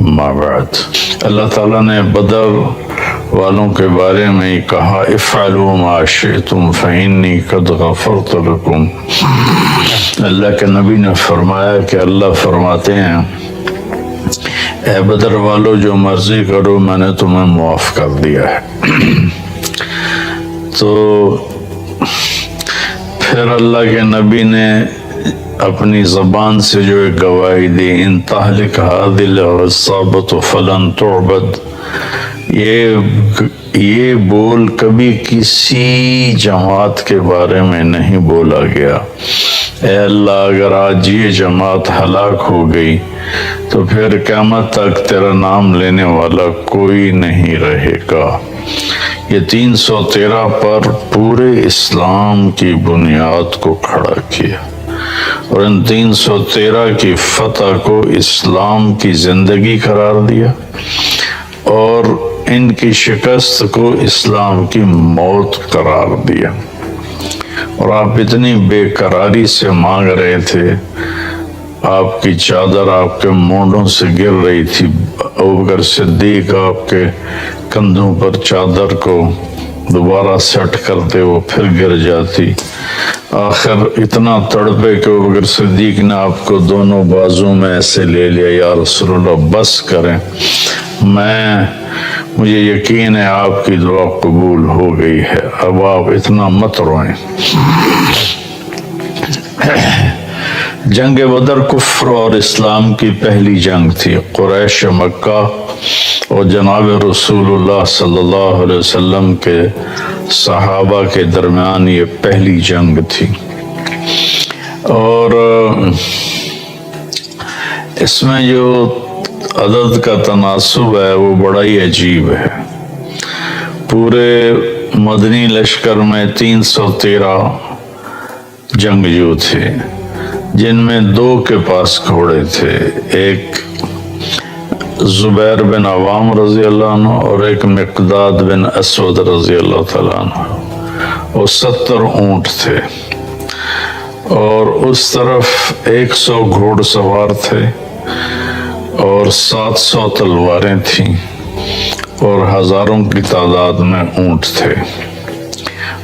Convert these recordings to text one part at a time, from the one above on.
اما بعد، اللہ تعالیٰ نے بدر والوں کے بارے میں کہا افعلوا ما شئتم فإنی قد غفرت لکم۔ اللہ کے نبی نے فرمایا کہ اللہ فرماتے ہیں اے بدر والو جو مرضی کرو میں نے تمہیں معاف کر دیا ہے۔ تو پھر اللہ کے نبی نے اپنی زبان سے جو ایک گواہی دی ان تہلک هذه العصابۃ فلن تعبد، یہ بول کبھی کسی جماعت کے بارے میں نہیں بولا گیا۔ اے اللہ اگر آج یہ جماعت ہلاک ہو گئی تو پھر قیامت تک تیرا نام لینے والا کوئی نہیں رہے گا۔ یہ 313 پر پورے اسلام کی بنیاد کو کھڑا کیا، اور ان 313 کی فتح کو اسلام کی زندگی قرار دیا، اور ان کی شکست کو اسلام کی موت قرار دیا۔ اور آپ اتنی بے قراری سے مانگ رہے تھے، آپ کی چادر آپ کے مونڈوں سے گر رہی تھی، ابوبکر صدیق آپ کے کندھوں پر چادر کو دوبارہ سیٹ کرتے وہ پھر گر جاتی۔ آخر اتنا تڑپے کہ ابوبکر صدیق نے آپ کو دونوں بازو میں ایسے لے لیا، یا رسول اللہ بس کریں، مجھے یقین ہے آپ کی دعا قبول ہو گئی ہے، اب آپ اتنا مت روئیں۔ جنگ بدر کفر اور اسلام کی پہلی جنگ تھی۔ قریش مکہ اور جناب رسول اللہ صلی اللہ علیہ وسلم کے صحابہ کے درمیان یہ پہلی جنگ تھی، اور اس میں جو عدد کا تناسب ہے وہ بڑا ہی عجیب ہے۔ پورے مدنی لشکر میں 313 جنگجو تھے، جن میں 2 کے پاس گھوڑے تھے، ایک زبیر بن عوام رضی اللہ عنہ اور ایک مقداد بن اسود رضی اللہ تعالیٰ عنہ، اور 70 اونٹ تھے، اور اس طرف 100 گھوڑ سوار تھے، اور 700 تلواریں تھیں، اور ہزاروں کی تعداد میں اونٹ تھے،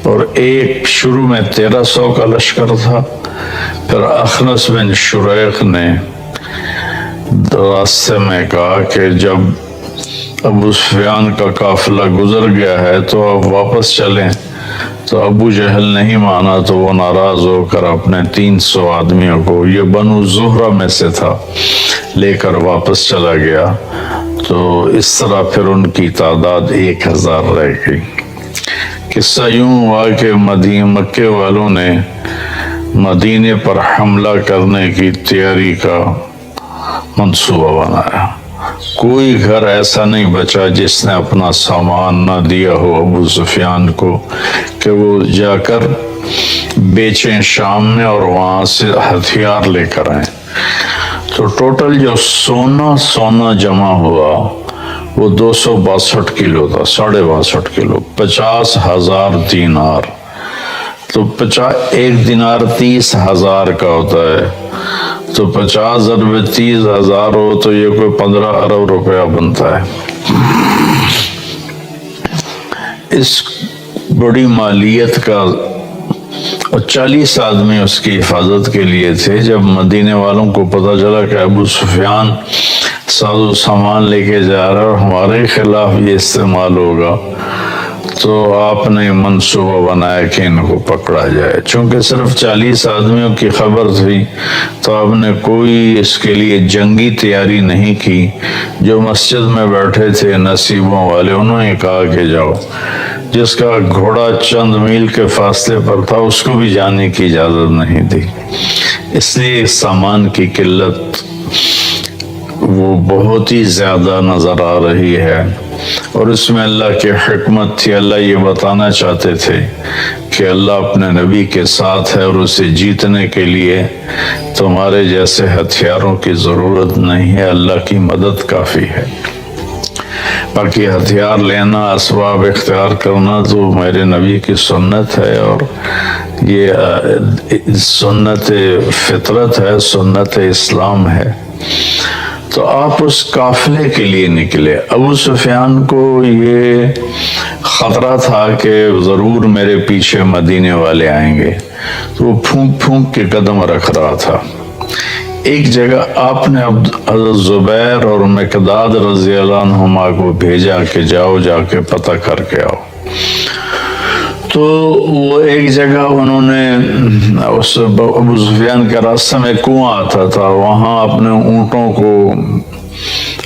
اور ایک شروع میں 1300 کا لشکر تھا۔ پھر اخنس بن شریق نے راستے میں کہا کہ جب ابو سفیان کا قافلہ گزر گیا ہے تو اب واپس چلیں، تو ابو جہل نہیں مانا، تو وہ ناراض ہو کر اپنے 300 آدمیوں کو، یہ بنو زہرہ میں سے تھا، لے کر واپس چلا گیا۔ تو اس طرح پھر ان کی تعداد 1000 رہ گئی۔ قصہ یوں ہوا کہ مکے والوں نے مدینے پر حملہ کرنے کی تیاری کا منصوبہ بنایا۔ کوئی گھر ایسا نہیں بچا جس نے اپنا سامان نہ دیا ہو ابو سفیان کو کہ وہ جا کر بیچیں شام میں اور وہاں سے ہتھیار لے کر آئیں۔ تو ٹوٹل جو سونا جمع ہوا وہ 262 کلو تھا، 62.5 کلو، 50,000 دینار۔ تو 1 دینار 30,000 کا ہوتا ہے، تو 50 ضرب 30,000 ہو تو یہ کوئی 15 ارب روپیہ بنتا ہے۔ اس بڑی مالیت کا، اور 40 آدمی اس کی حفاظت کے لیے تھے۔ جب مدینے والوں کو پتہ چلا کہ ابو سفیان ساز و سامان لے کے جا رہا ہے اور ہمارے خلاف یہ استعمال ہوگا، تو آپ نے منصوبہ بنایا کہ ان کو پکڑا جائے۔ چونکہ صرف 40 آدمیوں کی خبر تھی تو آپ نے کوئی اس کے لیے جنگی تیاری نہیں کی۔ جو مسجد میں بیٹھے تھے نصیبوں والے، انہوں نے کہا کہ جاؤ۔ جس کا گھوڑا چند میل کے فاصلے پر تھا اس کو بھی جانے کی اجازت نہیں دی۔ اس لیے سامان کی قلت وہ بہت ہی زیادہ نظر آ رہی ہے، اور اس میں اللہ کی حکمت تھی۔ اللہ یہ بتانا چاہتے تھے کہ اللہ اپنے نبی کے ساتھ ہے، اور اسے جیتنے کے لیے تمہارے جیسے ہتھیاروں کی ضرورت نہیں ہے، اللہ کی مدد کافی ہے۔ باقی ہتھیار لینا، اسباب اختیار کرنا تو میرے نبی کی سنت ہے، اور یہ سنت فطرت ہے، سنت اسلام ہے۔ تو آپ اس قافلے کے لیے نکلے۔ ابو سفیان کو یہ خطرہ تھا کہ ضرور میرے پیچھے مدینے والے آئیں گے، تو وہ پھونک پھونک کے قدم رکھ رہا تھا۔ ایک جگہ آپ نے حضرت زبیر اور مقداد رضی اللہ عنہما کو بھیجا کہ جاؤ جا کے پتہ کر کے آؤ۔ تو وہ ایک جگہ انہوں نے اس ابو سفیان کے راستے میں کنواں آتا تھا، وہاں اپنے اونٹوں کو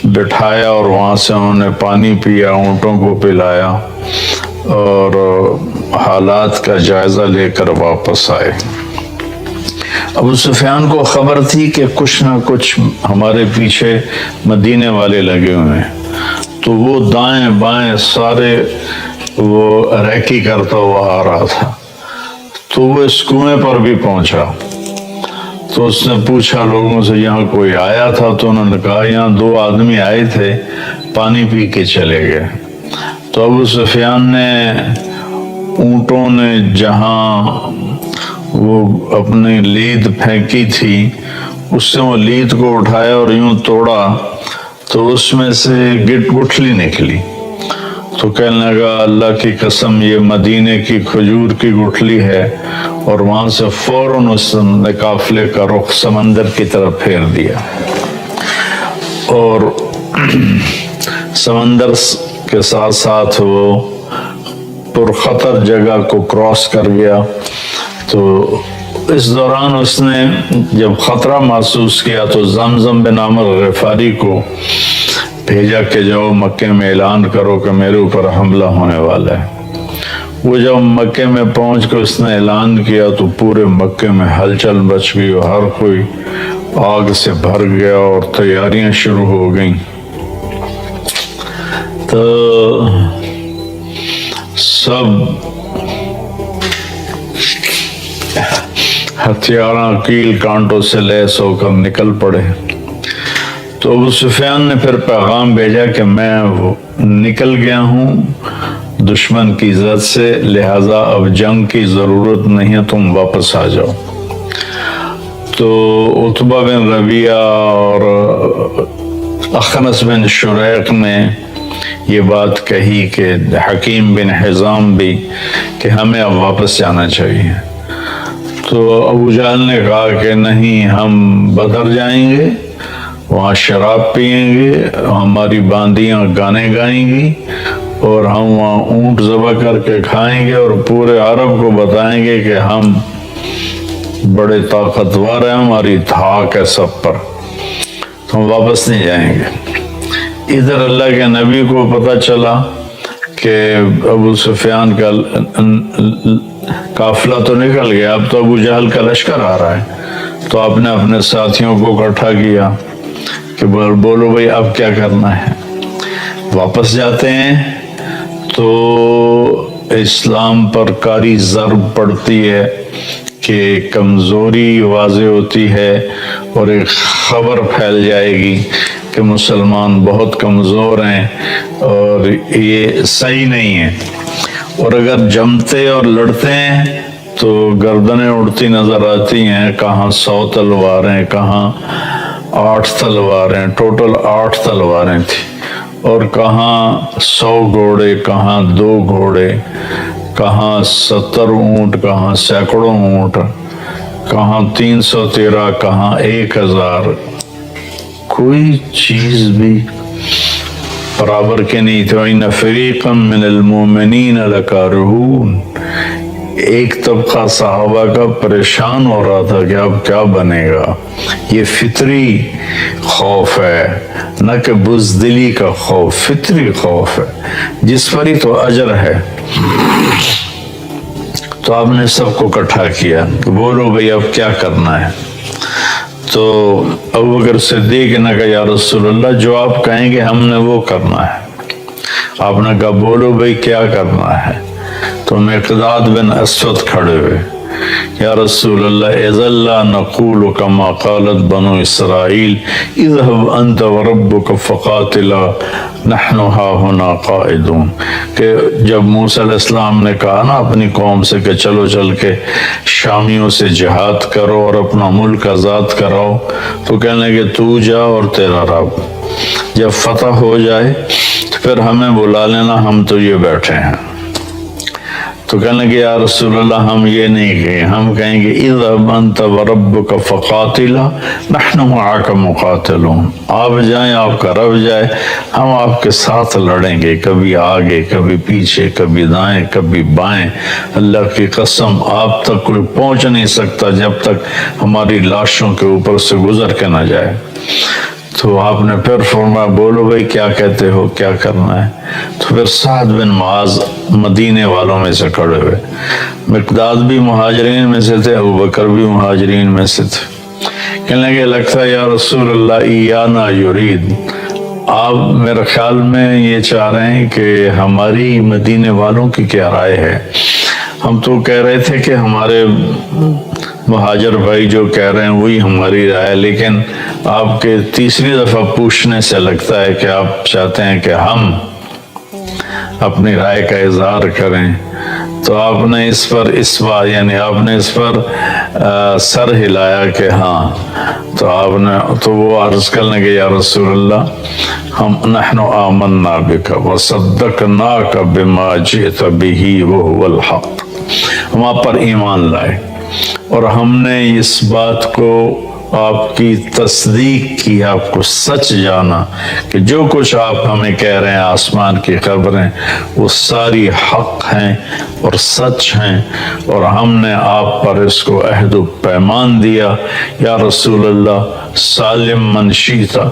بٹھایا اور وہاں سے انہوں نے پانی پیا، اونٹوں کو پلایا اور حالات کا جائزہ لے کر واپس آئے۔ ابو سفیان کو خبر تھی کہ کچھ نہ کچھ ہمارے پیچھے مدینے والے لگے ہوئے ہیں، تو وہ دائیں بائیں سارے وہ ریکی کرتا ہوا آ رہا تھا۔ تو وہ اس کنویں پر بھی پہنچا، تو اس نے پوچھا لوگوں سے یہاں کوئی آیا تھا؟ تو انہوں نے کہا یہاں 2 آدمی آئے تھے، پانی پی کے چلے گئے۔ تو ابو سفیان نے اونٹوں نے جہاں وہ اپنی لید پھینکی تھی اس سے وہ لید کو اٹھایا اور یوں توڑا تو اس میں سے گٹھلی نکلی۔ تو کہنے لگا اللہ کی قسم یہ مدینے کی کھجور کی گٹھلی ہے، اور وہاں سے فوراً اس نے قافلے کا رخ سمندر کی طرف پھیر دیا اور سمندر کے ساتھ ساتھ وہ پرخطر جگہ کو کراس کر گیا۔ تو اس دوران اس نے جب خطرہ محسوس کیا تو زمزم بن عامر غفاری کو بھیجا کہ جاؤ مکے میں اعلان کرو کہ میرے اوپر حملہ ہونے والا ہے۔ وہ جب مکے میں پہنچ کر اس نے اعلان کیا تو پورے مکے میں ہلچل مچ گئی اور ہر کوئی آگ سے بھر گیا اور تیاریاں شروع ہو گئیں۔ تو سب ہتھیاراں کیل کانٹوں سے لیس ہو کر نکل پڑے۔ تو ابو سفیان نے پھر پیغام بھیجا کہ میں نکل گیا ہوں دشمن کی زد سے، لہذا اب جنگ کی ضرورت نہیں ہے، تم واپس آ جاؤ۔ تو عتبہ بن ربیعہ اور اخنس بن شریق نے یہ بات کہی کہ حکیم بن حزام بھی کہ ہمیں اب واپس جانا چاہیے۔ تو ابو جہل نے کہا کہ نہیں، ہم بدر جائیں گے، وہاں شراب پئیں گے، ہماری باندیاں گانے گائیں گی اور ہم وہاں اونٹ ذبح کر کے کھائیں گے اور پورے عرب کو بتائیں گے کہ ہم بڑے طاقتور ہیں، ہماری دھاک ہے سب پر، تو ہم واپس نہیں جائیں گے۔ ادھر اللہ کے نبی کو پتہ چلا کہ ابو سفیان کا قافلہ تو نکل گیا، اب تو ابو جہل کا لشکر آ رہا ہے۔ تو آپ نے اپنے ساتھیوں کو اکٹھا کیا کہ بولو بھائی اب کیا کرنا ہے، واپس جاتے ہیں تو اسلام پر کاری ضرب پڑتی ہے کہ کمزوری واضح ہوتی ہے اور ایک خبر پھیل جائے گی کہ مسلمان بہت کمزور ہیں اور یہ صحیح نہیں ہے، اور اگر جمتے اور لڑتے ہیں تو گردنیں اڑتی نظر آتی ہیں، کہاں 100 تلواریں، کہاں 8 تلواریں، ٹوٹل 8 تلواریں تھیں، اور کہاں 100 گھوڑے، کہاں 2 گھوڑے، کہاں 70 اونٹ، کہاں سینکڑوں اونٹ، کہاں 313، کہاں 1000، کوئی چیز بھی برابر کے نہیں تھے۔ وَإِنَّ فَرِيقًا مِّنَ الْمُؤْمِنِينَ لَكَارِهُونَ۔ ایک طبقہ صحابہ کا پریشان ہو رہا تھا کہ اب کیا بنے گا۔ یہ فطری خوف ہے، نہ کہ بزدلی کا خوف، فطری خوف ہے جس پر ہی تو اجر ہے۔ تو آپ نے سب کو اکٹھا کیا کہ بولو بھئی اب کیا کرنا ہے۔ تو ابوبکر صدیق نے کہا یا رسول اللہ جو آپ کہیں گے ہم نے وہ کرنا ہے۔ آپ نے کہا بولو بھئی کیا کرنا ہے۔ تو مقداد بن اسود کھڑے ہوئے یا رسول اللہ اذا لا نقول کما قالت بنو اسرائیل اذهب انت وربک فقاتلا نحن ہاہنا قائدون، کہ جب موسیٰ علیہ السلام نے کہا نا اپنی قوم سے کہ چلو چل کے شامیوں سے جہاد کرو اور اپنا ملک آزاد کراؤ، تو کہنے کہ تو جا اور تیرا رب، جب فتح ہو جائے تو پھر ہمیں بلا لینا، ہم تو یہ بیٹھے ہیں۔ تو کہنے لگے یا رسول اللہ ہم یہ نہیں کہیں، ہم کہیں گے اذهب انت وربک فقاتلا نحن معک مقاتلون، آپ جائیں، آپ کا رب جائے، ہم آپ کے ساتھ لڑیں گے، کبھی آگے کبھی پیچھے، کبھی دائیں کبھی بائیں، اللہ کی قسم آپ تک کوئی پہنچ نہیں سکتا جب تک ہماری لاشوں کے اوپر سے گزر کے نہ جائے۔ تو آپ نے پھر فرمایا بولو بھائی کیا کہتے ہو، کیا کرنا ہے؟ تو پھر سعد بن معاذ مدینے والوں میں سے کھڑے ہوئے، مقداد بھی مہاجرین میں سے تھے، ابوبکر بھی مہاجرین میں سے تھے، کہنے لگے لگتا ہے یا رسول اللہ ایانا یرید، آپ میرے خیال میں یہ چاہ رہے ہیں کہ ہماری مدینے والوں کی کیا رائے ہے؟ ہم تو کہہ رہے تھے کہ ہمارے مہاجر بھائی جو کہہ رہے ہیں وہی ہماری رائے، لیکن آپ کے تیسری دفعہ پوچھنے سے لگتا ہے کہ آپ چاہتے ہیں کہ ہم اپنی رائے کا اظہار کریں۔ تو آپ نے اس پر یعنی آپ نے اس پر سر ہلایا کہ ہاں، تو آپ نے تو وہ عرض کرنے کے یا رسول اللہ ہم نحن آمنا بک وصدقناک بما جئت بہ وہو الحق، ہم آپ پر ایمان لائے اور ہم نے اس بات کو آپ کی تصدیق کی، آپ کو سچ جانا کہ جو کچھ آپ ہمیں کہہ رہے ہیں آسمان کی خبریں وہ ساری حق ہیں اور سچ ہیں، اور ہم نے آپ پر اس کو عہد و پیمان دیا یا رسول اللہ سالم من شیتا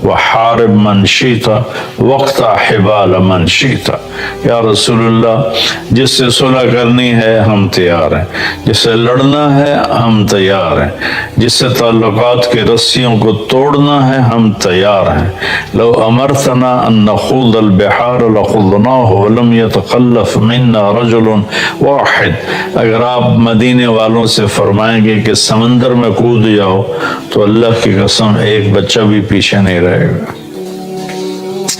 وحارب من شیتا وقتا حبال من شیتا، یا رسول اللہ جس سے صلح کرنی ہے ہم تیار ہیں، جس سے لڑنا ہے ہم تیار ہیں، جس سے تعلقات کے رسیوں کو توڑنا ہے ہم تیار ہیں، لو امرتنا ان نخوض البحار لخوضناہ ولم يتخلف منا رجل واحد، اگر آپ مدینے والوں سے فرمائیں گے کہ سمندر میں کود جاؤ تو اللہ کی قسم ایک بچہ بھی پیچھے نہیں رہے گا۔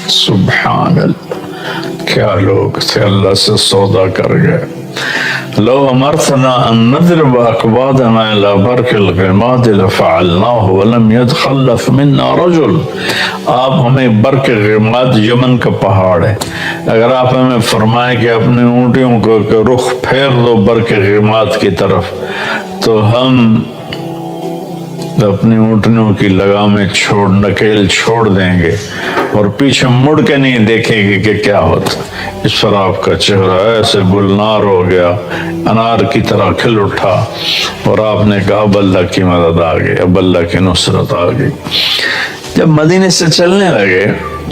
سبحان اللہ، کیا لوگ تھے، اللہ سے سودا کر گئے۔ لو امرتنا ان نضرب اکبادنا الى برق الغماد لفعلناه ولم يتخلف منا رجل، آپ ہمیں برق غماد یمن کا پہاڑ ہے، اگر آپ ہمیں فرمائیں کہ اپنے اونٹیوں کو رخ پھیر دو برق غماد کی طرف تو ہم اپنی اونٹنیوں کی لگامیں نکیل چھوڑ دیں گے اور پیچھے مڑ کے نہیں دیکھیں گے کہ کیا ہوتا۔ اس پر آپ کا چہرہ ایسے گلنار ہو گیا، انار کی طرح کھل اٹھا، اور آپ نے کہا اب اللہ کی مدد آ گئی، اب اللہ کی نصرت آ گئی۔ جب مدینے سے چلنے لگے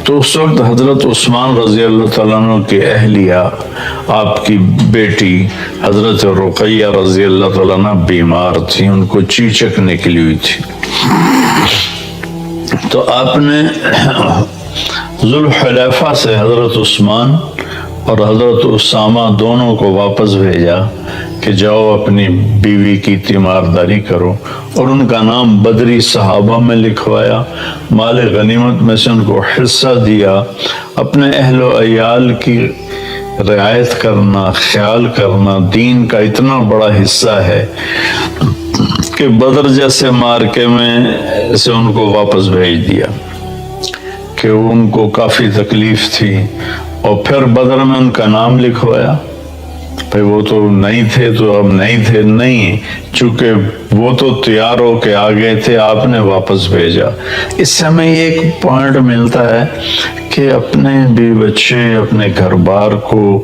تو اس وقت حضرت عثمان رضی اللہ تعالیٰ عنہ کی اہلیہ، آپ کی بیٹی حضرت رقیہ رضی اللہ تعالیٰ عنہ بیمار تھی، ان کو چیچک نکلی ہوئی تھی، تو آپ نے ذوالحلیفہ سے حضرت عثمان اور حضرت اسامہ دونوں کو واپس بھیجا کہ جاؤ اپنی بیوی کی تیمارداری کرو، اور ان کا نام بدری صحابہ میں لکھوایا، مال غنیمت میں سے ان کو حصہ دیا، اپنے اہل و عیال کی رعایت کرنا، خیال کرنا دین کا اتنا بڑا حصہ ہے کہ بدر جیسے مارکے میں سے ان کو واپس بھیج دیا کہ ان کو کافی تکلیف تھی، اور پھر بدر میں ان کا نام لکھوایا۔ بھئی وہ تو نہیں تھے تو اب نہیں تھے، نہیں، چونکہ وہ تو تیار ہو کے آ گئے تھے، آپ نے واپس بھیجا۔ اس سے ہمیں ایک پوائنٹ ملتا ہے کہ اپنے بیوی بچے، اپنے گھر بار کو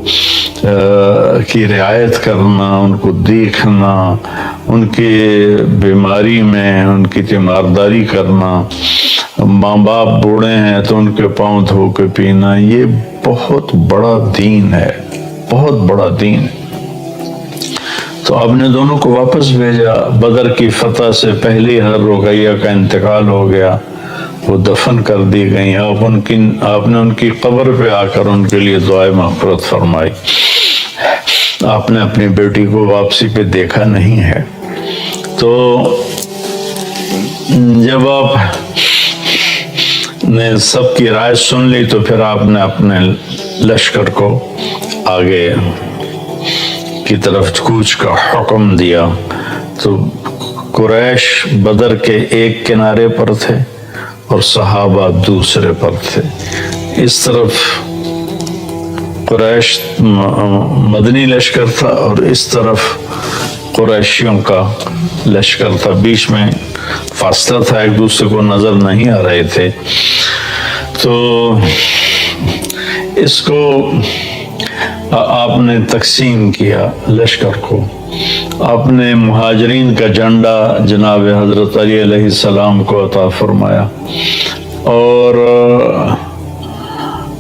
کی رعایت کرنا، ان کو دیکھنا، ان کی بیماری میں ان کی تیمارداری کرنا، ماں باپ بوڑھے ہیں تو ان کے پاؤں دھو کے پینا، یہ بہت بڑا دین ہے، بہت بڑا دین ہے۔ تو آپ نے دونوں کو واپس بھیجا۔ بدر کی فتح سے پہلے حضرت رقیہ کا انتقال ہو گیا، وہ دفن کر دی گئی، آپ نے ان کی قبر پہ آ کر ان کے لیے دعائے مغفرت فرمائی۔ آپ نے اپنی بیٹی کو واپسی پہ دیکھا نہیں ہے۔ تو جب آپ نے سب کی رائے سن لی تو پھر آپ نے اپنے لشکر کو آگے کی طرف کوچ کا حکم دیا۔ تو قریش بدر کے ایک کنارے پر تھے اور صحابہ دوسرے پر تھے۔ اس طرف قریش مدنی لشکر تھا اور اس طرف قریشیوں کا لشکر تھا، بیچ میں فاصلہ تھا، ایک دوسرے کو نظر نہیں آ رہے تھے۔ تو اس کو آپ نے تقسیم کیا لشکر کو۔ آپ نے مہاجرین کا جھنڈا جناب حضرت علی علیہ السلام کو عطا فرمایا اور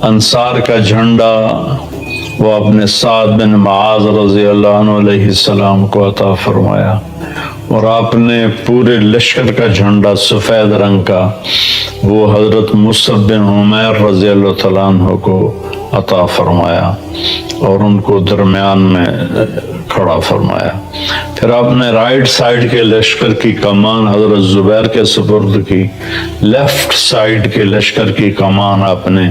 انصار کا جھنڈا وہ اپنے سعد بن معاذ رضی اللہ عنہ علیہ السلام کو عطا فرمایا، اور آپ نے پورے لشکر کا جھنڈا سفید رنگ کا وہ حضرت مصعب بن عمیر رضی اللہ تعالیٰ عنہ کو عطا فرمایا اور ان کو درمیان میں کھڑا فرمایا۔ پھر آپ نے رائٹ سائڈ کے لشکر کی کمان حضرت زبیر کے سپرد کی، لیفٹ سائڈ کے لشکر کی کمان آپ نے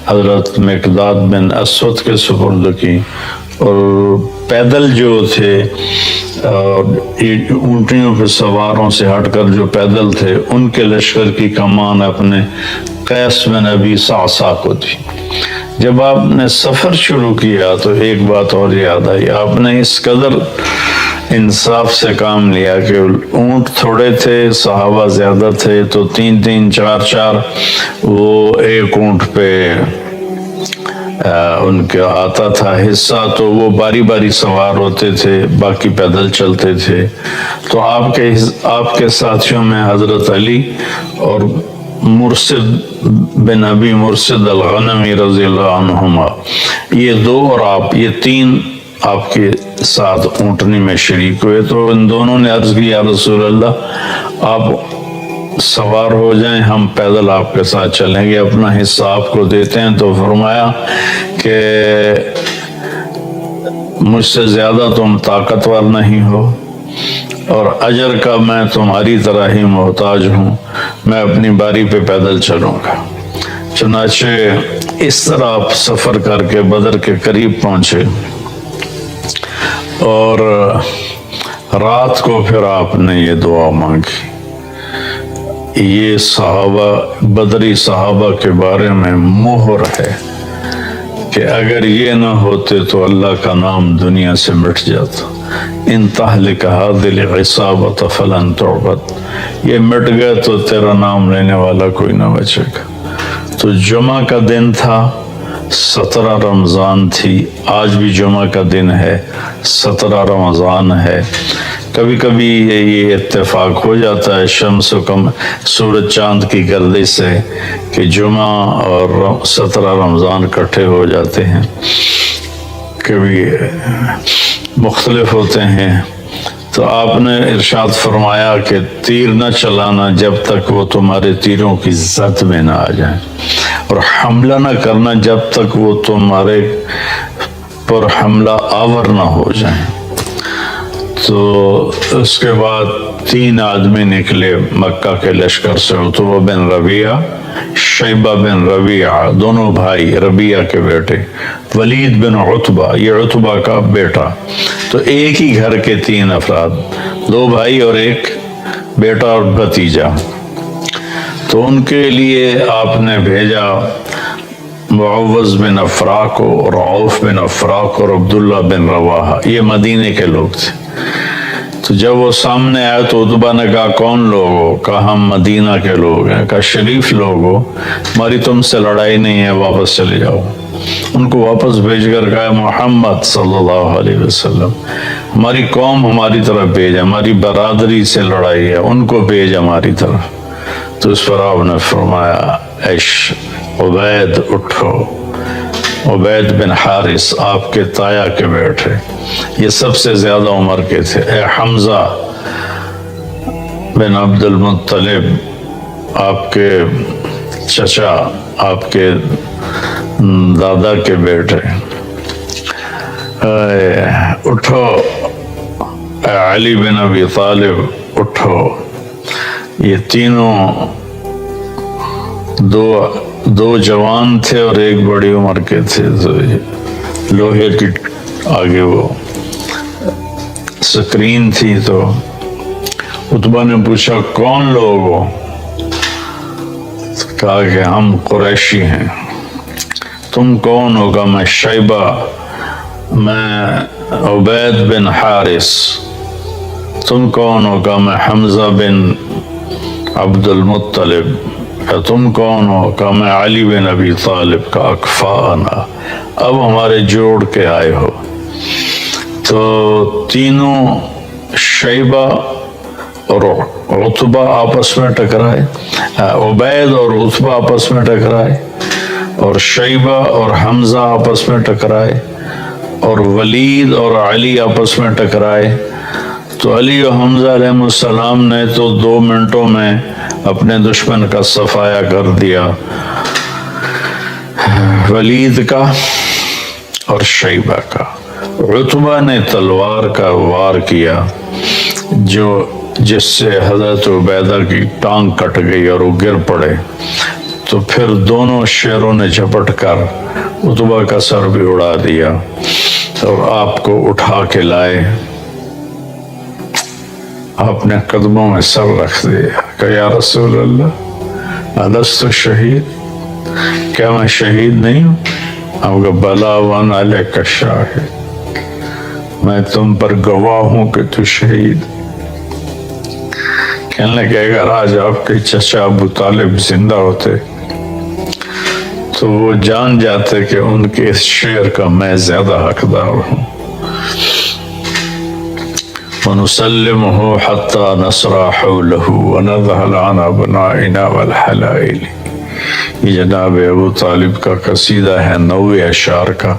حضرت مقداد بن اسود کے سپرد کی، اور پیدل جو تھے اونٹیوں پہ سواروں سے ہٹ کر جو پیدل تھے ان کے لشکر کی کمان اپنے قیس بن ابی صعصع کو دی۔ جب آپ نے سفر شروع کیا تو ایک بات اور یاد آئی، آپ نے اس قدر انصاف سے کام لیا کہ اونٹ تھوڑے تھے، صحابہ زیادہ تھے، تو 3 4 وہ ایک اونٹ پہ ان کا آتا تھا حصہ، تو وہ باری باری سوار ہوتے تھے، باقی پیدل چلتے تھے۔ تو آپ کے ساتھیوں میں حضرت علی اور مرشد بن ابی مرشد الغنمی رضی اللہ عنہما، یہ 2 اور آپ، یہ 3 آپ کے ساتھ اونٹنی میں شریک ہوئے۔ تو ان دونوں نے عرض کی یا رسول اللہ آپ سوار ہو جائیں، ہم پیدل آپ کے ساتھ چلیں گے، اپنا حصہ آپ کو دیتے ہیں۔ تو فرمایا کہ مجھ سے زیادہ تم طاقتور نہیں ہو اور اجر کا میں تمہاری طرح ہی محتاج ہوں، میں اپنی باری پہ پیدل چلوں گا۔ چنانچہ اس طرح آپ سفر کر کے بدر کے قریب پہنچے، اور رات کو پھر آپ نے یہ دعا مانگی۔ یہ صحابہ، بدری صحابہ کے بارے میں مہر ہے کہ اگر یہ نہ ہوتے تو اللہ کا نام دنیا سے مٹ جاتا۔ ان تہلک هذه العصابۃ فلن تعبد، یہ مٹ گئے تو تیرا نام لینے والا کوئی نہ بچے گا۔ تو جمعہ کا دن تھا، 17 رمضان تھی، آج بھی جمعہ کا دن ہے، 17 رمضان ہے۔ کبھی کبھی یہ اتفاق ہو جاتا ہے شمس و سورج چاند کی گردش سے کہ جمعہ اور 17 رمضان اکٹھے ہو جاتے ہیں، کبھی مختلف ہوتے ہیں۔ تو آپ نے ارشاد فرمایا کہ تیر نہ چلانا جب تک وہ تمہارے تیروں کی زد میں نہ آ جائیں، اور حملہ نہ کرنا جب تک وہ تمہارے پر حملہ آور نہ ہو جائیں۔ تو اس کے بعد 3 آدمی نکلے مکہ کے لشکر سے، عتبہ بن ربیعہ، شیبہ بن ربیعہ، دونوں بھائی ربیعہ کے بیٹے، ولید بن عتبہ، یہ عتبہ کا بیٹا۔ تو ایک ہی گھر کے 3 افراد، 2 بھائی اور ایک بیٹا اور بھتیجا۔ تو ان کے لیے آپ نے بھیجا معوذ بن افرا کو، اور عوف بن افرا کو، اور عبداللہ بن رواحہ، یہ مدینے کے لوگ تھے۔ تو جب وہ سامنے آئے تو عتبہ نے کہا کون لوگ ہو؟ کہا ہم مدینہ کے لوگ ہیں۔ کہا شریف لوگ ہو، ہماری تم سے لڑائی نہیں ہے، واپس چلے جاؤ۔ ان کو واپس بھیج کر کہا محمد صلی اللہ علیہ وسلم، ہماری قوم ہماری طرف بھیج، ہماری برادری سے لڑائی ہے، ان کو بھیج ہماری طرف۔ تو اس پر آپ نے فرمایا عبید اٹھو، عبید بن حارث آپ کے تایا کے بیٹے، یہ سب سے زیادہ عمر کے تھے، اے حمزہ بن عبد المطلب، آپ کے چچا، آپ کے دادا کے بیٹے، اٹھو اے علی بن ابی طالب اٹھو. یہ تینوں دو جوان تھے اور ایک بڑی عمر کے تھے. تو لوہے کی آگے وہ سکرین تھی. تو عتبہ نے پوچھا کون لوگ ہو؟ کہا کہ ہم قریشی ہیں. تم کون ہو؟ کہا میں شیبہ، میں عبید بن حارث. تم کون ہو؟ کہا میں حمزہ بن عبد المطلب. تم کون ہو؟ کہا میں علی بن ابی طالب. کا اکفانا، اب ہمارے جوڑ کے آئے ہو. تو تینوں شیبہ اور عتبہ آپس میں ٹکرائے، عبید اور عتبہ آپس میں ٹکرائے، اور شیبہ اور حمزہ آپس میں ٹکرائے، اور ولید اور علی آپس میں ٹکرائے. تو علی و حمزہ علیہ السلام نے تو 2 منٹوں میں اپنے دشمن کا صفایا کر دیا، ولید کا اور شیبہ کا. عتبہ نے تلوار کا وار کیا جس سے حضرت عبیدہ کی ٹانگ کٹ گئی اور وہ گر پڑے. تو پھر دونوں شیروں نے جھپٹ کر عتبہ کا سر بھی اڑا دیا اور آپ کو اٹھا کے لائے. آپ نے قدموں میں سر رکھ دیا کہ یا رسول اللہ الست شہید، کیا میں شہید نہیں ہوں؟ آپ کا بلا وانا علیک شاہد، میں تم پر گواہ ہوں کہ تو شہید. کہنے لگے اگر آج آپ کے چچا ابو طالب زندہ ہوتے تو وہ جان جاتے کہ ان کے اس شعر کا میں زیادہ حقدار ہوں. وَنُسَلِّمُهُ حَتَّى نَصْرَ حَوْلَهُ وَنَذْهَلَ عَنْ أَبْنَائِنَا وَالْحَلَائِلِ. یہ جناب ابو طالب کا قصیدہ ہے 90 اشعار کا.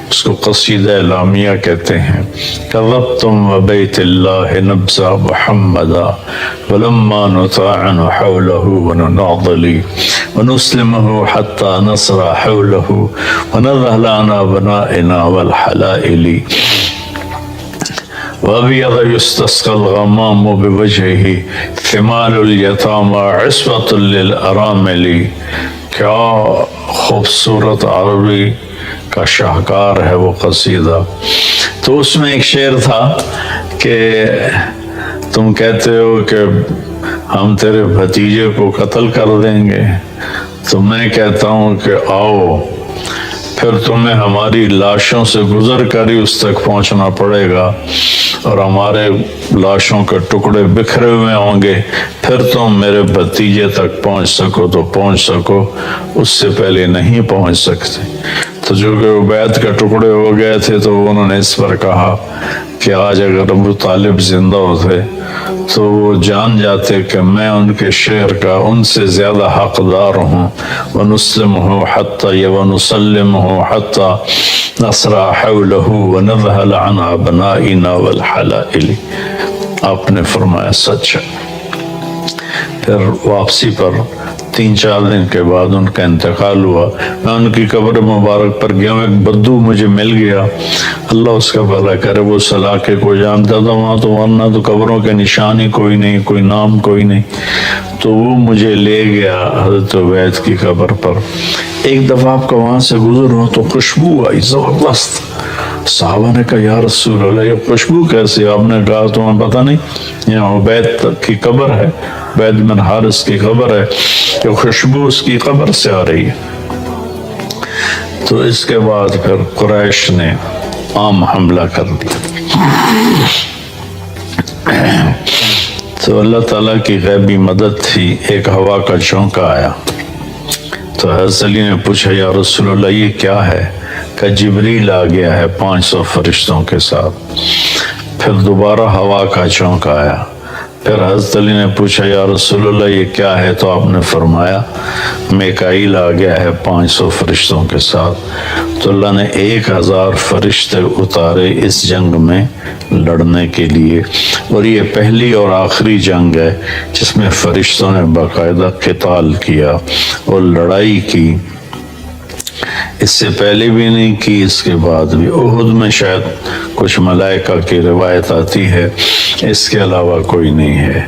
اس کو قصیدہ لامیہ کہتے ہیں. كَذَبْتُمْ وَبَيْتِ اللَّهِ نَبْزَ مُحَمَّدًا وَلَمَّا نُطَاعَنُ حَوْلَهُ وَنُنَاضِلِ وَنُسْلِمُهُ حَتَّى نَصْرَ حَوْلَهُ وَنَذْهَلَ عَنْ أَبْنَائِنَا وَالْحَلَائِلِ. وَأَبْيَضَ يُسْتَسْقَى الْغَمَامُ بِوَجْهِهِ ثِمَالُ الْيَتَامَى عِصْمَةٌ لِلْأَرَامِلِ. کیا خوبصورت عربی کا شاہکار ہے وہ قصیدہ. تو اس میں ایک شعر تھا کہ تم کہتے ہو کہ ہم تیرے بھتیجے کو قتل کر دیں گے، تو میں کہتا ہوں کہ آؤ پھر تمہیں ہماری لاشوں سے گزر کر ہی اس تک پہنچنا پڑے گا، اور ہمارے لاشوں کے ٹکڑے بکھرے ہوئے ہوں گے، پھر تم میرے بھتیجے تک پہنچ سکو تو پہنچ سکو، اس سے پہلے نہیں پہنچ سکتے. تو جو کہ عبید کے ٹکڑے ہو گئے تھے تو انہوں نے اس پر کہا کہ آج اگر ابو طالب زندہ ہوتے تو وہ جان جاتے کہ میں ان کے شعر کا ان سے زیادہ حقدار ہوں. وَنُسْلِمُهُ حَتَّى وَنُسَلِّمُهُ حَتَّى نَصْرَ حَوْلَهُ وَنَذْهَلَ عَنْ أَبْنَائِنَا وَالْحَلَائِلِ. آپ نے فرمایا سچ ہے. پھر واپسی پر 3-4 دن کے بعد ان کا انتقال ہوا. میں ان کی قبر مبارک پر گیا ہوں. ایک بدو مجھے مل گیا، اللہ اس کا بھلا کرے، وہ سلاخے کو جانتا تھا وہاں. تو ورنہ تو قبروں کے نشان ہی کوئی نہیں، کوئی نام کوئی نہیں. تو وہ مجھے لے گیا حضرت عبید کی قبر پر. ایک دفعہ آپ کا وہاں سے گزر ہو تو خوشبو آئی زبردست. صحابہ نے کہا یا رسول اللہ یہ خوشبو کیسے؟ آپ نے کہا تمہیں پتہ نہیں، یہاں عبید کی قبر ہے، عبید بن حارث کی قبر ہے، یہ خوشبو اس کی قبر سے آ رہی ہے. تو اس کے بعد پھر قریش نے عام حملہ کر دیا. تو اللہ تعالیٰ کی غیبی مدد تھی. ایک ہوا کا جھونکا آیا تو حضرت علی نے پوچھا یا رسول اللہ یہ کیا ہے؟ کہ جبریل آ گیا ہے 500 فرشتوں کے ساتھ. پھر دوبارہ ہوا کا جھونکا آیا. پھر حضرت علی نے پوچھا یا رسول اللہ یہ کیا ہے؟ تو آپ نے فرمایا میکائیل آ گیا ہے 500 فرشتوں کے ساتھ. تو اللہ نے 1000 فرشتے اتارے اس جنگ میں لڑنے کے لیے. اور یہ پہلی اور آخری جنگ ہے جس میں فرشتوں نے باقاعدہ قتال کیا اور لڑائی کی. اس سے پہلے بھی نہیں کی، اس کے بعد بھی۔ احد میں شاید کچھ ملائکہ کی روایت آتی ہے، اس کے علاوہ کوئی نہیں ہے۔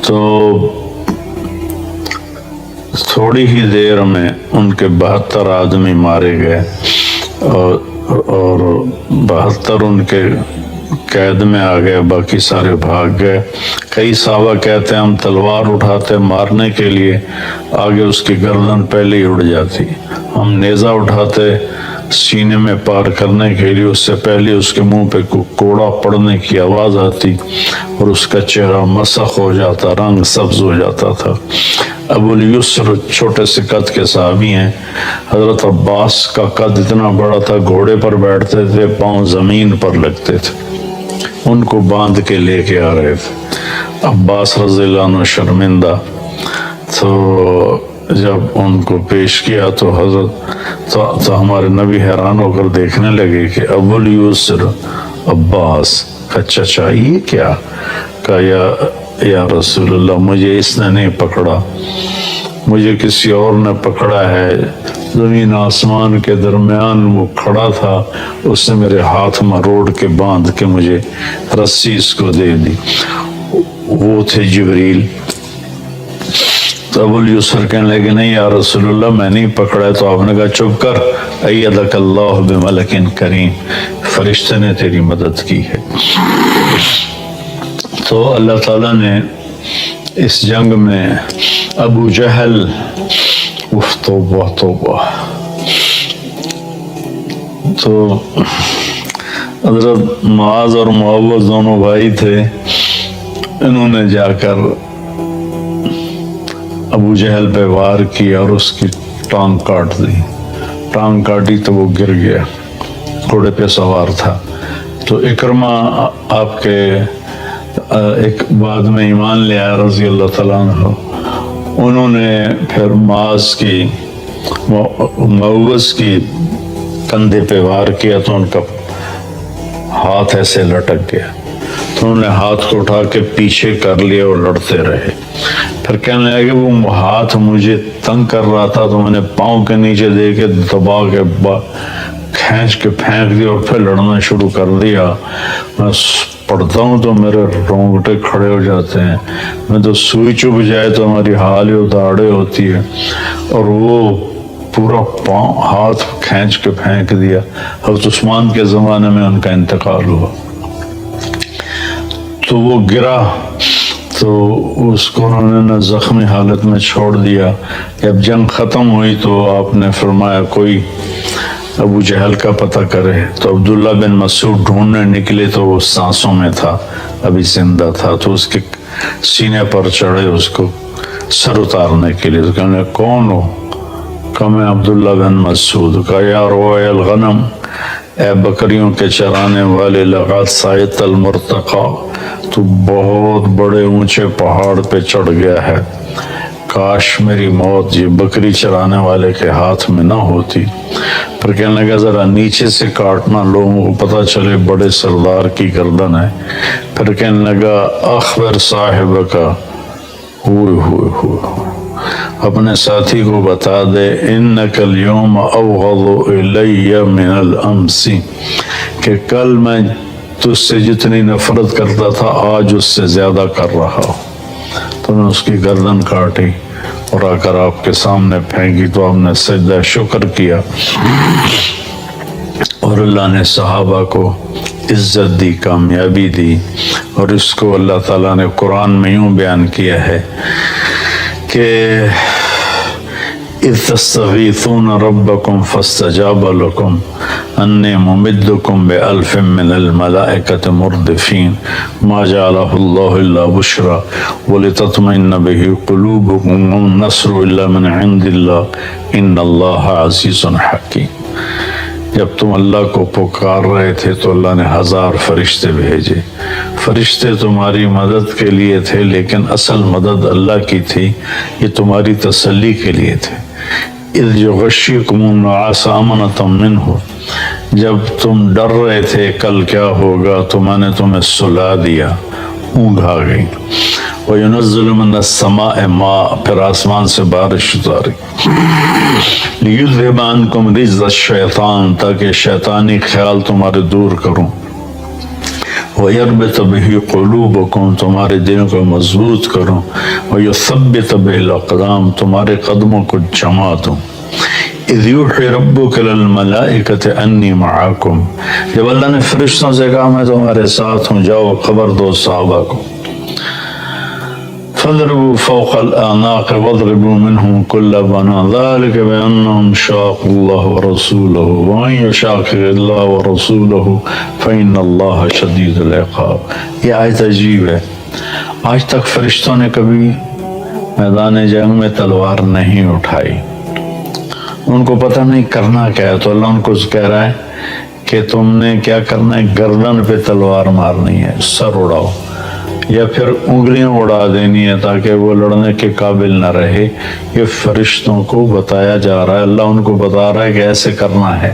تو تھوڑی ہی دیر میں ان کے 72 آدمی مارے گئے اور 72 ان کے قید میں آ گئے، باقی سارے بھاگ گئے۔ کئی صحابہ کہتے ہیں ہم تلوار اٹھاتے مارنے کے لیے، آگے اس کی گردن پہلے ہی اڑ جاتی، ہم نیزہ اٹھاتے سینے میں پار کرنے کے لیے، اس سے پہلے اس کے منہ پہ کوڑا پڑنے کی آواز آتی اور اس کا چہرہ مسخ ہو جاتا، رنگ سبز ہو جاتا تھا۔ ابو الیسر چھوٹے سے قد کے صحابی ہیں۔ حضرت عباس کا قد اتنا بڑا تھا، گھوڑے پر بیٹھتے تھے، پاؤں زمین پر لگتے تھے، ان کو باندھ کے لے کے آ رہے تھے۔ عباس رضی اللہ عنہ شرمندہ، تو جب ان کو پیش کیا تو حضرت تو ہمارے نبی حیران ہو کر دیکھنے لگے کہ ابو الیسر عباس کا چچا یہ کیا؟ کہا یا رسول اللہ، مجھے اس نے نہیں پکڑا، مجھے کسی اور نے پکڑا ہے، زمین آسمان کے درمیان وہ کھڑا تھا، اس نے میرے ہاتھ مروڑ کے باندھ کے مجھے رسی اس کو دے دی، وہ تھے جبریل۔ تو ابو الیسر کہنے لگے نہیں یا رسول اللہ میں نہیں پکڑا ہے۔ تو آپ نے کہا چپ کر، ایدک اللہ بملک کریم، فرشتے نے تیری مدد کی ہے۔ تو اللہ تعالیٰ نے اس جنگ میں ابو جہل، توبہ توبہ، تو حضرت معاذ اور معوذ دونوں بھائی تھے، انہوں نے جا کر ابو جہل پہ وار کیا اور اس کی ٹانگ کاٹ دی۔ ٹانگ کاٹی تو وہ گر گیا، گھوڑے پہ سوار تھا۔ تو اکرمہ آپ کے ایک بعد میں ایمان لے آیا رضی اللہ تعالیٰ عنہ، انہوں نے پھر معوذ کی کندھے پہ وار کیا تو ان کا ہاتھ ایسے لٹک گیا، تو انہوں نے ہاتھ کو اٹھا کے پیچھے کر لیا اور لڑتے رہے۔ پھر کہنے لگے وہ ہاتھ مجھے تنگ کر رہا تھا تو میں نے پاؤں کے نیچے دے کے دبا کے کھینچ کے پھینک دیا اور پھر لڑنا شروع کر دیا۔ میں پڑھتا ہوں تو میرے رونگٹے کھڑے ہو جاتے ہیں، میں تو سوئی چبھ جائے تو ہماری حال ہی داڑے ہوتی ہے، اور وہ پورا پاؤں ہاتھ کھینچ کے پھینک دیا۔ حضرت عثمان کے زمانے میں ان کا انتقال ہوا، تو وہ گرا تو اس کو انہوں نے زخمی حالت میں چھوڑ دیا۔ جب جنگ ختم ہوئی تو آپ نے فرمایا کوئی ابو جہل کا پتہ کرے، تو عبداللہ بن مسعود ڈھونڈنے نکلے تو وہ سانسوں میں تھا، ابھی زندہ تھا، تو اس کے سینے پر چڑھے اس کو سر اتارنے کے لیے۔ تو کہنے کون ہو؟ کہا میں عبداللہ بن مسعود۔ کہا یا روائے الغنم، اے بکریوں کے چرانے والے، لقد صعدت المرتقى، تو بہت بڑے اونچے پہاڑ پہ چڑھ گیا ہے، کاش میری موت یہ بکری چرانے والے کے ہاتھ میں نہ ہوتی۔ پھر کہنے لگا ذرا نیچے سے کاٹنا، لوگوں کو پتہ چلے بڑے سردار کی گردن ہے۔ پھر کہنے لگا اخبر صاحب کا، اپنے ساتھی کو بتا دے، انک اليوم ابغض الی من الامس، کہ کل میں تجھ سے جتنی نفرت کرتا تھا آج اس سے زیادہ کر رہا ہوں۔ تو نے اس کی گردن کاٹی اور آ کر آپ کے سامنے پھینکی، تو آپ نے سجدہ شکر کیا اور اللہ نے صحابہ کو عزت دی، کامیابی دی۔ اور اس کو اللہ تعالیٰ نے قرآن میں یوں بیان کیا ہے کہ اذ تستغیثون ربکم فاستجاب لکم انی ممدکم بألف من الملائکۃ مردفین ما جعلہ اللہ الا بشرا ولتطمئن بہ قلوبکم والنصر الا من عند اللہ ان اللہ عزیز حکیم۔ جب تم اللہ کو پکار رہے تھے تو اللہ نے 1000 فرشتے بھیجے، فرشتے تمہاری مدد کے لیے تھے، لیکن اصل مدد اللہ کی تھی، یہ تمہاری تسلی کے لیے تھے۔ اذ یغشیکم النعاس امنۃ منہ، جب تم ڈر رہے تھے کل کیا ہوگا تو میں نے تمہیں سلا دیا، اونگ آ گئی۔ وَيُنَزِّلُ مِنَ السَّمَاءِ مَاءً، پھر آسمان سے بارش اتاری، لِيُذْهِبَ عَنْكُمْ رِجْزَ الشَّيْطَانِ، تاکہ شیطانی خیال تمہارے دور کروں، وَيَرْبِطَ بِهِ قُلُوبَكُمْ، تمہارے دلوں کو مضبوط کروں، وَيُثَبِّتَ بِهِ الْأَقْدَامَ، تمہارے قدموں کو جما دوں۔ اِذْ يُوحِي رَبُّكَ لِلْمَلَائِكَةِ أَنِّي مَعَكُمْ، جب اللہ نے فرشتوں سے کہا میں تمہارے ساتھ ہوں، جاؤ خبر دو صحابہ کو۔ فَاضْرِبُوا فَوْقَ الْأَعْنَاقِ وَاضْرِبُوا مِنْهُمْ كُلَّ بَنَانٍ ذَلِكَ بِأَنَّهُمْ شَاقُّوا اللَّهَ وَرَسُولَهُ وَمَن يُشَاقِقِ اللَّهَ وَرَسُولَهُ فَإِنَّ اللَّهَ شَدِيدُ الْعِقَابِ۔ یہ آیت عجیب ہے، آج تک فرشتوں نے کبھی میدان جنگ میں تلوار نہیں اٹھائی، ان کو پتہ نہیں کرنا کیا ہے، تو اللہ ان کو کہہ رہا ہے کہ تم نے کیا کرنا ہے، گردن پہ تلوار مارنی ہے، سر اڑاؤ، یا پھر انگلیاں اڑا دینی ہے تاکہ وہ لڑنے کے قابل نہ رہے۔ یہ فرشتوں کو بتایا جا رہا ہے، اللہ ان کو بتا رہا ہے کہ ایسے کرنا ہے۔